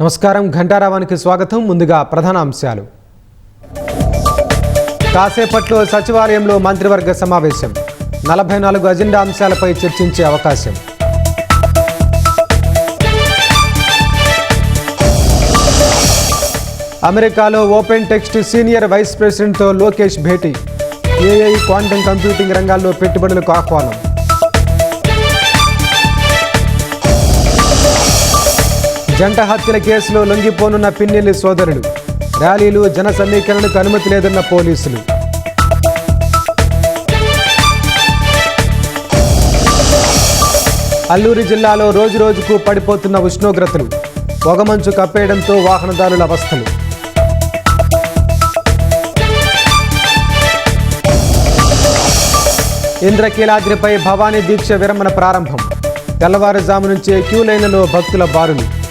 నమస్కారం ఘంటారావానికి స్వాగతం. ముందుగా ప్రధాన అంశాలు. కాసేపట్లో సచివాలయంలో మంత్రివర్గ సమావేశం. 44 అజెండా అంశాలపై చర్చించే అవకాశం. అమెరికాలో ఓపెన్ టెక్స్ట్ సీనియర్ వైస్ ప్రెసిడెంట్తో లోకేష్ భేటీ. ఏఐ, క్వాంటమ్ కంప్యూటింగ్ రంగాల్లో పెట్టుబడులకు ఆహ్వానం. జంట హత్యల కేసులో లొంగిపోనున్న పిన్నెల్లి సోదరులు. ర్యాలీలు, జన సమీకరణకు అనుమతి లేదన్న పోలీసులు. అల్లూరి జిల్లాలో రోజురోజుకు పడిపోతున్న ఉష్ణోగ్రతలు. పొగమంచు కప్పేయడంతో వాహనదారుల అవస్థలు. ఇంద్రకీలాద్రిపై భవానీ దీక్ష విరమణ ప్రారంభం. తెల్లవారుజాము నుంచే క్యూ లైన్లలో భక్తుల బారులు.